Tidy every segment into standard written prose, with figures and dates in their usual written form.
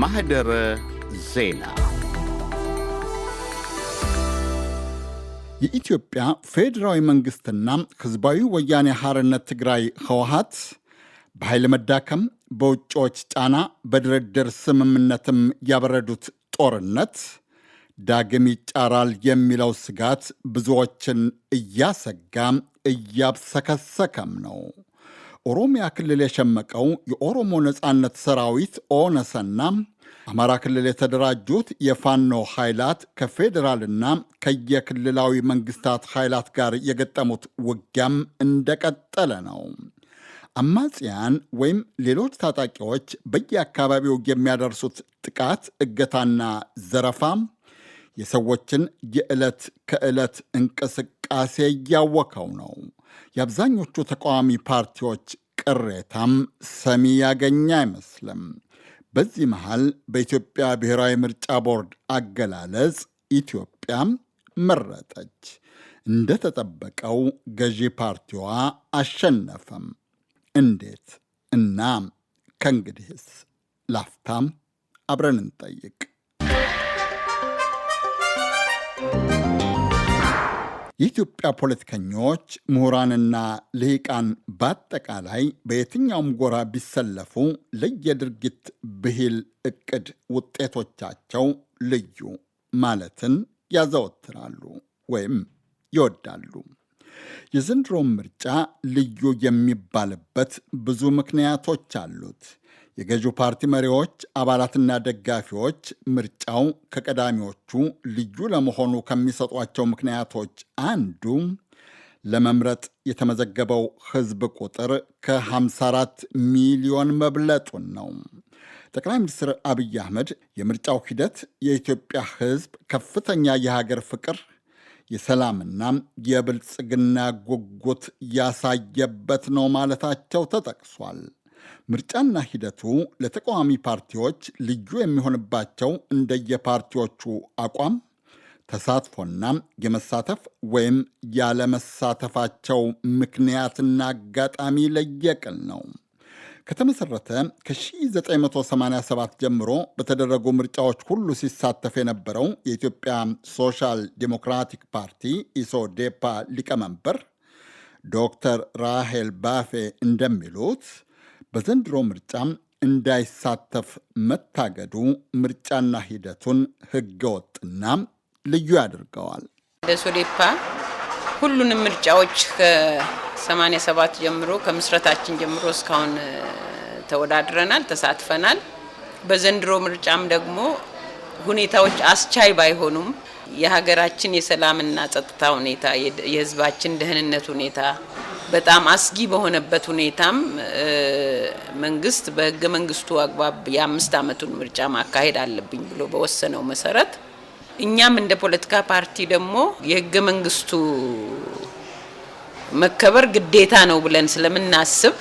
ማህደረ ዜና የኢትዮጵያ ፌዴራዊ መንግስትና ህዝባዊ ወያኔ ሓርነት ትግራይ ህወሓት በኃይል መዳከም፣ በውጮች ጫና፣ በድርድር ስምምነትም ያበረዱት ጦርነት ዳግም ይጫራል የሚለው ስጋት ብዙዎችን እያሰጋ እያብሰከሰከም ነው። ኦሮሚያ ክልል የሸመቀው የኦሮሞ ነጻነት ሰራዊት ኦነሰና አማራ ክልል የተደራጁት የፋኖ ኃይላት ከፌዴራልና ከየክልላዊ መንግስታት ኃይላት ጋር የገጠሙት ውጊያም እንደቀጠለ ነው። አማጽያን ወይም ሌሎች ታጣቂዎች በየአካባቢው የሚያደርሱት ጥቃት፣ እገታና ዘረፋ የሰዎችን የዕለት ከዕለት እንቅስቃሴ እያወከው ነው። የአብዛኞቹ ተቃዋሚ ፓርቲዎች ቅሬታም ሰሚ ያገኘ አይመስልም። በዚህ መሃል በኢትዮጵያ ብሔራዊ ምርጫ ቦርድ አገላለጽ ኢትዮጵያ መረጠች። እንደተጠበቀው ገዢ ፓርቲዋ አሸነፈም። እንዴት እና ከእንግዲህስ? ላፍታም አብረን እንጠይቅ። የኢትዮጵያ ፖለቲከኞች፣ ምሁራንና ልሂቃን በአጠቃላይ በየትኛውም ጎራ ቢሰለፉ ለየድርጊት ብሂል ዕቅድ ውጤቶቻቸው ልዩ ማለትን ያዘወትራሉ ወይም ይወዳሉ። የዘንድሮም ምርጫ ልዩ የሚባልበት ብዙ ምክንያቶች አሉት። የገዢው ፓርቲ መሪዎች፣ አባላትና ደጋፊዎች ምርጫው ከቀዳሚዎቹ ልዩ ለመሆኑ ከሚሰጧቸው ምክንያቶች አንዱ ለመምረጥ የተመዘገበው ሕዝብ ቁጥር ከ54 ሚሊዮን መብለጡን ነው። ጠቅላይ ሚኒስትር አብይ አህመድ የምርጫው ሂደት የኢትዮጵያ ሕዝብ ከፍተኛ የሀገር ፍቅር፣ የሰላምና የብልጽግና ጉጉት ያሳየበት ነው ማለታቸው ተጠቅሷል። ምርጫና ሂደቱ ለተቃዋሚ ፓርቲዎች ልዩ የሚሆንባቸው እንደየፓርቲዎቹ አቋም፣ ተሳትፎና የመሳተፍ ወይም ያለመሳተፋቸው ምክንያትና አጋጣሚ ለየቅል ነው። ከተመሰረተ ከ1987 ጀምሮ በተደረጉ ምርጫዎች ሁሉ ሲሳተፍ የነበረው የኢትዮጵያ ሶሻል ዴሞክራቲክ ፓርቲ ኢሶዴፓ ሊቀመንበር ዶክተር ራሄል ባፌ እንደሚሉት በዘንድሮ ምርጫም እንዳይሳተፍ መታገዱ ምርጫና ሂደቱን ህገወጥና ልዩ ያደርገዋል። ሶዴፓ ሁሉንም ምርጫዎች ከ87 ጀምሮ ከምስረታችን ጀምሮ እስካሁን ተወዳድረናል፣ ተሳትፈናል። በዘንድሮ ምርጫም ደግሞ ሁኔታዎች አስቻይ ባይሆኑም የሀገራችን የሰላምና ጸጥታ ሁኔታ፣ የህዝባችን ደህንነት ሁኔታ በጣም አስጊ በሆነበት ሁኔታም መንግስት በህገ መንግስቱ አግባብ የ5 ዓመቱን ምርጫ ማካሄድ አለብኝ ብሎ በወሰነው መሰረት እኛም እንደ ፖለቲካ ፓርቲ ደግሞ የህገ መንግስቱ መከበር ግዴታ ነው ብለን ስለምናስብ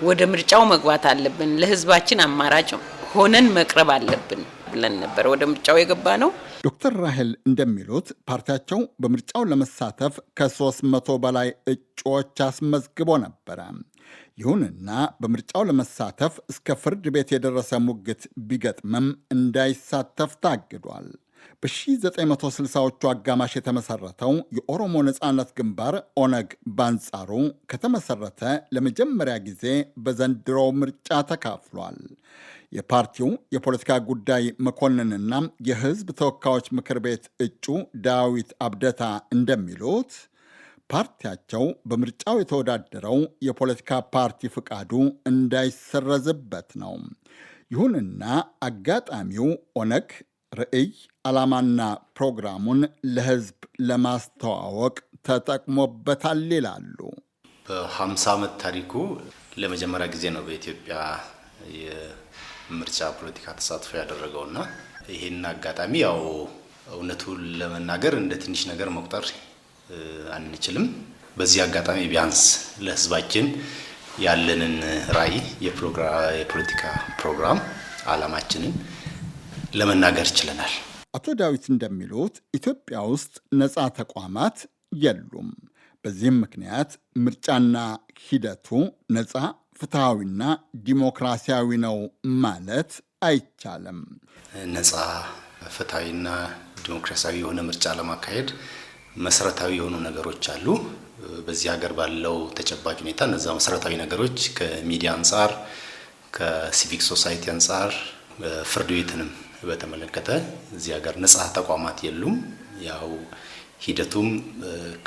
ወደ ምርጫው መግባት አለብን፣ ለህዝባችን አማራጭ ሆነን መቅረብ አለብን ብለን ነበር ወደ ምርጫው የገባ ነው። ዶክተር ራሄል እንደሚሉት ፓርቲያቸው በምርጫው ለመሳተፍ ከ300 በላይ እጩዎች አስመዝግቦ ነበረ። ይሁንና በምርጫው ለመሳተፍ እስከ ፍርድ ቤት የደረሰ ሙግት ቢገጥምም እንዳይሳተፍ ታግዷል። በ1960ዎቹ አጋማሽ የተመሰረተው የኦሮሞ ነጻነት ግንባር ኦነግ በአንጻሩ ከተመሰረተ ለመጀመሪያ ጊዜ በዘንድሮው ምርጫ ተካፍሏል። የፓርቲው የፖለቲካ ጉዳይ መኮንንና የህዝብ ተወካዮች ምክር ቤት እጩ ዳዊት አብደታ እንደሚሉት ፓርቲያቸው በምርጫው የተወዳደረው የፖለቲካ ፓርቲ ፍቃዱ እንዳይሰረዝበት ነው። ይሁንና አጋጣሚው ኦነግ ርዕይ፣ ዓላማና ፕሮግራሙን ለህዝብ ለማስተዋወቅ ተጠቅሞበታል ይላሉ። በ50 ዓመት ታሪኩ ለመጀመሪያ ጊዜ ነው በኢትዮጵያ የምርጫ ፖለቲካ ተሳትፎ ያደረገውና ይሄን አጋጣሚ ያው እውነቱን ለመናገር እንደ ትንሽ ነገር መቁጠር አንችልም። በዚህ አጋጣሚ ቢያንስ ለህዝባችን ያለንን ራዕይ፣ የፖለቲካ ፕሮግራም ዓላማችንን ለመናገር ችለናል። አቶ ዳዊት እንደሚሉት ኢትዮጵያ ውስጥ ነፃ ተቋማት የሉም። በዚህም ምክንያት ምርጫና ሂደቱ ነፃ፣ ፍትሐዊና ዲሞክራሲያዊ ነው ማለት አይቻልም። ነፃ ፍትሐዊና ዲሞክራሲያዊ የሆነ ምርጫ ለማካሄድ መሰረታዊ የሆኑ ነገሮች አሉ። በዚህ ሀገር ባለው ተጨባጭ ሁኔታ እነዛ መሰረታዊ ነገሮች ከሚዲያ አንጻር፣ ከሲቪክ ሶሳይቲ አንጻር፣ ፍርድ ቤትንም በተመለከተ እዚህ ሀገር ነፃ ተቋማት የሉም። ያው ሂደቱም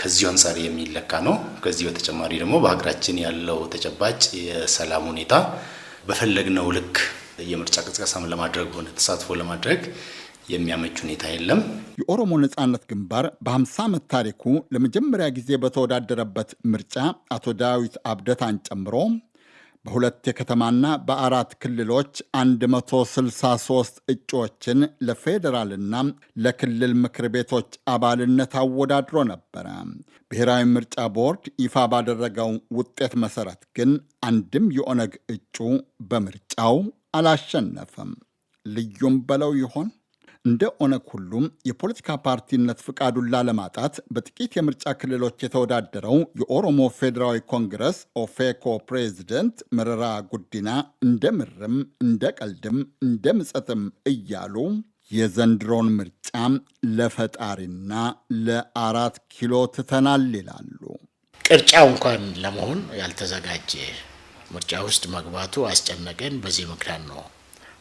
ከዚህ አንጻር የሚለካ ነው። ከዚህ በተጨማሪ ደግሞ በሀገራችን ያለው ተጨባጭ የሰላም ሁኔታ በፈለግነው ልክ የምርጫ ቅስቀሳም ለማድረግ ሆነ ተሳትፎ ለማድረግ የሚያመች ሁኔታ የለም። የኦሮሞ ነጻነት ግንባር በ50 ዓመት ታሪኩ ለመጀመሪያ ጊዜ በተወዳደረበት ምርጫ አቶ ዳዊት አብደታን ጨምሮ በሁለት የከተማና በ4 ክልሎች 163 እጩዎችን ለፌዴራልና ለክልል ምክር ቤቶች አባልነት አወዳድሮ ነበረ። ብሔራዊ ምርጫ ቦርድ ይፋ ባደረገው ውጤት መሰረት ግን አንድም የኦነግ እጩ በምርጫው አላሸነፈም። ልዩም በለው ይሆን? እንደ ኦነግ ሁሉም የፖለቲካ ፓርቲነት ፍቃዱን ላለማጣት በጥቂት የምርጫ ክልሎች የተወዳደረው የኦሮሞ ፌዴራዊ ኮንግረስ ኦፌኮ ፕሬዚደንት መረራ ጉዲና እንደ ምርም እንደ ቀልድም እንደ ምጸትም እያሉ የዘንድሮን ምርጫ ለፈጣሪና ለ4 ኪሎ ትተናል ይላሉ። ቅርጫው እንኳን ለመሆን ያልተዘጋጀ ምርጫ ውስጥ መግባቱ አስጨነቀን። በዚህ ምክንያት ነው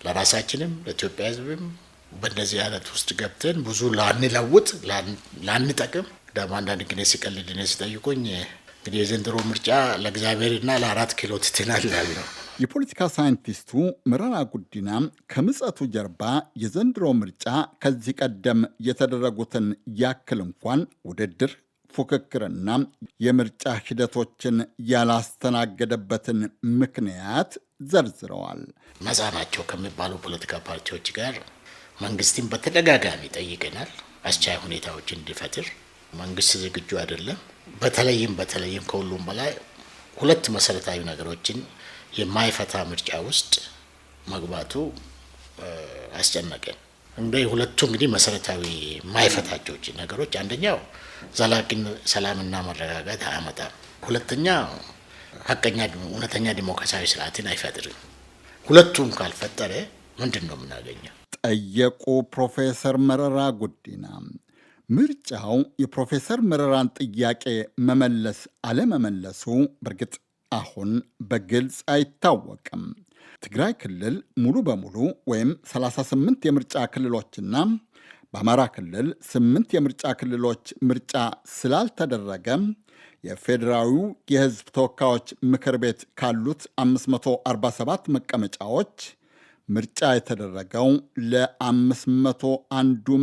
ለራሳችንም ለኢትዮጵያ ሕዝብም በእንደዚህ አይነት ውስጥ ገብተን ብዙ ላንለውጥ ላንጠቅም። ደግሞ አንዳንድ ጊዜ ሲቀልድ እኔ ሲጠይቁኝ እንግዲህ የዘንድሮ ምርጫ ለእግዚአብሔርና ለ4 ኪሎ ትተናል ነው። የፖለቲካ ሳይንቲስቱ መረራ ጉዲና ከምጸቱ ጀርባ የዘንድሮ ምርጫ ከዚህ ቀደም የተደረጉትን ያክል እንኳን ውድድር፣ ፉክክርና የምርጫ ሂደቶችን ያላስተናገደበትን ምክንያት ዘርዝረዋል። ነፃ ናቸው ከሚባሉ ፖለቲካ ፓርቲዎች ጋር መንግስትን በተደጋጋሚ ጠይቀናል። አስቻይ ሁኔታዎችን እንዲፈጥር መንግስት ዝግጁ አይደለም። በተለይም ከሁሉም በላይ 2 መሰረታዊ ነገሮችን የማይፈታ ምርጫ ውስጥ መግባቱ አስጨነቀን። እንግዲህ ሁለቱ እንግዲህ መሰረታዊ የማይፈታቸው ነገሮች አንደኛው ዘላቂ ሰላምና መረጋጋት አያመጣም። ሁለተኛ ሀቀኛ እውነተኛ ዲሞክራሲያዊ ስርዓትን አይፈጥርም። ሁለቱም ካልፈጠረ ምንድን ነው የምናገኘው? ጠየቁ ፕሮፌሰር መረራ ጉዲና። ምርጫው የፕሮፌሰር መረራን ጥያቄ መመለስ አለመመለሱ በእርግጥ አሁን በግልጽ አይታወቅም። ትግራይ ክልል ሙሉ በሙሉ ወይም 38 የምርጫ ክልሎችና በአማራ ክልል 8 የምርጫ ክልሎች ምርጫ ስላልተደረገ የፌዴራዊው የሕዝብ ተወካዮች ምክር ቤት ካሉት 547 መቀመጫዎች ምርጫ የተደረገው ለ501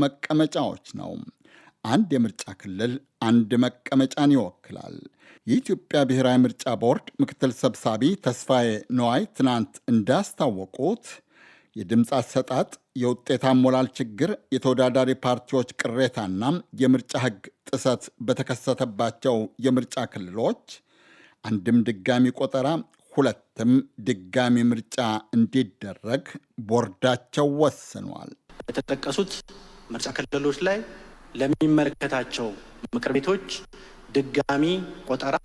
መቀመጫዎች ነው። አንድ የምርጫ ክልል 1 መቀመጫን ይወክላል። የኢትዮጵያ ብሔራዊ ምርጫ ቦርድ ምክትል ሰብሳቢ ተስፋዬ ነዋይ ትናንት እንዳስታወቁት የድምፅ አሰጣጥ፣ የውጤት አሞላል ችግር፣ የተወዳዳሪ ፓርቲዎች ቅሬታና የምርጫ ሕግ ጥሰት በተከሰተባቸው የምርጫ ክልሎች አንድም ድጋሚ ቆጠራ 2ም ድጋሚ ምርጫ እንዲደረግ ቦርዳቸው ወስኗል። የተጠቀሱት ምርጫ ክልሎች ላይ ለሚመለከታቸው ምክር ቤቶች ድጋሚ ቆጠራ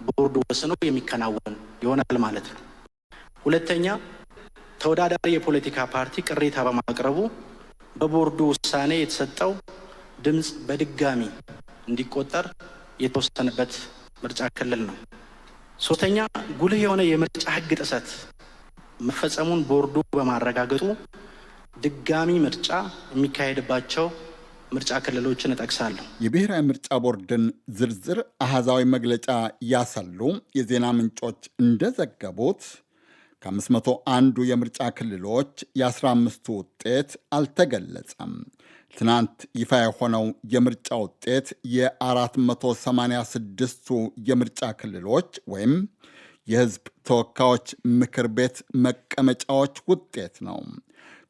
ቦርዱ ወስኖ የሚከናወን ይሆናል ማለት ነው። ሁለተኛ፣ ተወዳዳሪ የፖለቲካ ፓርቲ ቅሬታ በማቅረቡ በቦርዱ ውሳኔ የተሰጠው ድምፅ በድጋሚ እንዲቆጠር የተወሰነበት ምርጫ ክልል ነው። ሶስተኛ፣ ጉልህ የሆነ የምርጫ ሕግ ጥሰት መፈጸሙን ቦርዱ በማረጋገጡ ድጋሚ ምርጫ የሚካሄድባቸው ምርጫ ክልሎችን እጠቅሳለሁ። የብሔራዊ ምርጫ ቦርድን ዝርዝር አሃዛዊ መግለጫ ያሰሉ የዜና ምንጮች እንደዘገቡት ከ501 የምርጫ ክልሎች የ15ቱ ውጤት አልተገለጸም። ትናንት ይፋ የሆነው የምርጫ ውጤት የ486ቱ የምርጫ ክልሎች ወይም የሕዝብ ተወካዮች ምክር ቤት መቀመጫዎች ውጤት ነው።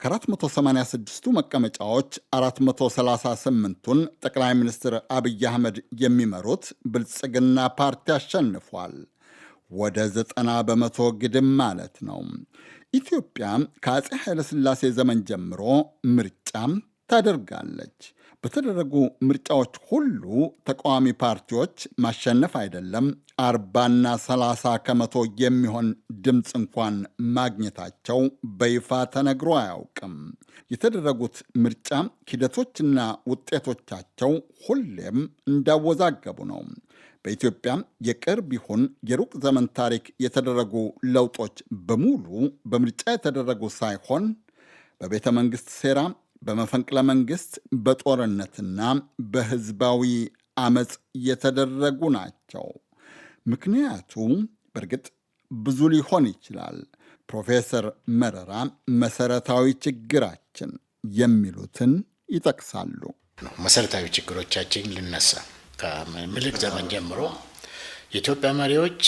ከ486ቱ መቀመጫዎች 438ቱን ጠቅላይ ሚኒስትር አብይ አህመድ የሚመሩት ብልጽግና ፓርቲ አሸንፏል። ወደ 90 በመቶ ግድም ማለት ነው። ኢትዮጵያ ከአፄ ኃይለሥላሴ ዘመን ጀምሮ ምርጫም ታደርጋለች። በተደረጉ ምርጫዎች ሁሉ ተቃዋሚ ፓርቲዎች ማሸነፍ አይደለም 40ና 30 ከመቶ የሚሆን ድምፅ እንኳን ማግኘታቸው በይፋ ተነግሮ አያውቅም። የተደረጉት ምርጫ ሂደቶችና ውጤቶቻቸው ሁሌም እንዳወዛገቡ ነው። በኢትዮጵያ የቅርብ ይሁን የሩቅ ዘመን ታሪክ የተደረጉ ለውጦች በሙሉ በምርጫ የተደረጉ ሳይሆን በቤተ መንግሥት ሴራ፣ በመፈንቅለ መንግሥት፣ በጦርነትና በሕዝባዊ አመፅ የተደረጉ ናቸው። ምክንያቱ በእርግጥ ብዙ ሊሆን ይችላል። ፕሮፌሰር መረራ መሰረታዊ ችግራችን የሚሉትን ይጠቅሳሉ። መሰረታዊ ችግሮቻችን ልነሳ። ከምኒልክ ዘመን ጀምሮ የኢትዮጵያ መሪዎች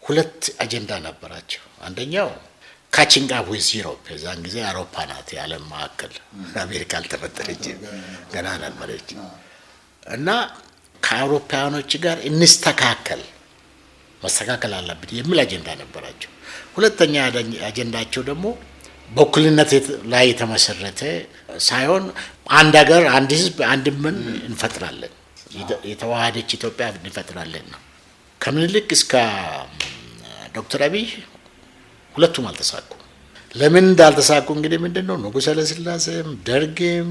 ሁለት አጀንዳ ነበራቸው። አንደኛው ካቺንግ አፕ ዊዝ ዩሮፕ፣ የዛን ጊዜ አውሮፓ ናት የዓለም ማዕከል፣ አሜሪካ አልተፈጠረች ገና ነበረች እና ከአውሮፓውያኖች ጋር እንስተካከል፣ መስተካከል አለብን የሚል አጀንዳ ነበራቸው። ሁለተኛ አጀንዳቸው ደግሞ በእኩልነት ላይ የተመሰረተ ሳይሆን አንድ ሀገር፣ አንድ ህዝብ፣ አንድ ምን እንፈጥራለን፣ የተዋሃደች ኢትዮጵያ እንፈጥራለን ነው። ከምኒልክ እስከ ዶክተር አብይ ሁለቱም አልተሳኩም። ለምን እንዳልተሳኩ እንግዲህ ምንድን ነው ንጉሠ ኃይለሥላሴም ደርግም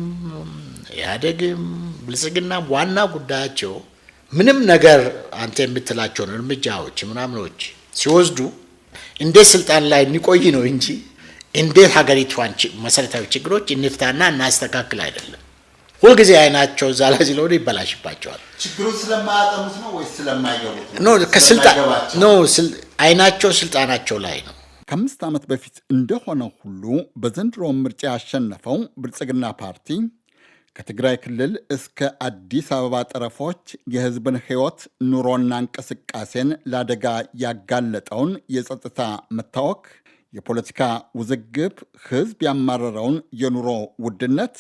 ኢህአዴግም ብልጽግናም ዋና ጉዳያቸው ምንም ነገር አንተ የምትላቸውን እርምጃዎች ምናምኖች ሲወስዱ እንዴት ስልጣን ላይ እንቆይ ነው እንጂ እንዴት ሀገሪቷን መሰረታዊ ችግሮች እንፍታና እናስተካክል አይደለም። ሁልጊዜ አይናቸው እዛ ላይ ስለሆነ ይበላሽባቸዋል። ችግሩን ስለማያጠኑት ነው ወይስ ስለማይገቡት ነው? አይናቸው ስልጣናቸው ላይ ነው። ከ5 ዓመት በፊት እንደሆነ ሁሉ በዘንድሮ ምርጫ ያሸነፈው ብልጽግና ፓርቲ ከትግራይ ክልል እስከ አዲስ አበባ ጠረፎች የሕዝብን ሕይወት ኑሮና እንቅስቃሴን ለአደጋ ያጋለጠውን የጸጥታ መታወክ፣ የፖለቲካ ውዝግብ፣ ሕዝብ ያማረረውን የኑሮ ውድነት፣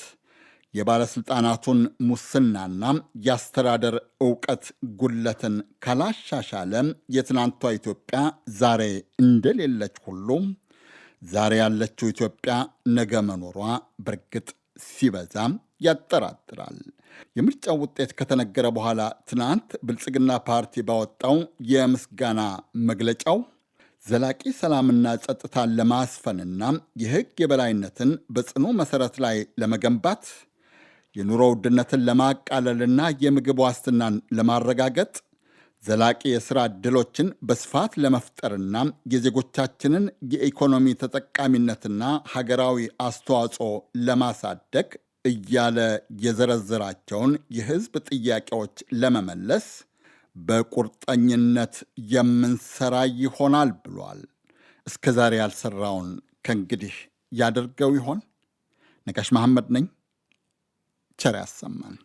የባለሥልጣናቱን ሙስናና የአስተዳደር ዕውቀት ጉለትን ካላሻሻለ የትናንቷ ኢትዮጵያ ዛሬ እንደሌለች ሁሉ ዛሬ ያለችው ኢትዮጵያ ነገ መኖሯ በርግጥ ሲበዛ ያጠራጥራል። የምርጫው ውጤት ከተነገረ በኋላ ትናንት ብልጽግና ፓርቲ ባወጣው የምስጋና መግለጫው ዘላቂ ሰላምና ጸጥታን ለማስፈንና የሕግ የበላይነትን በጽኑ መሠረት ላይ ለመገንባት የኑሮ ውድነትን ለማቃለልና የምግብ ዋስትናን ለማረጋገጥ ዘላቂ የሥራ ዕድሎችን በስፋት ለመፍጠርና የዜጎቻችንን የኢኮኖሚ ተጠቃሚነትና ሀገራዊ አስተዋጽኦ ለማሳደግ እያለ የዘረዘራቸውን የሕዝብ ጥያቄዎች ለመመለስ በቁርጠኝነት የምንሰራ ይሆናል ብሏል። እስከ ዛሬ ያልሰራውን ከእንግዲህ ያደርገው ይሆን? ነጋሽ መሐመድ ነኝ። ቸር ያሰማን።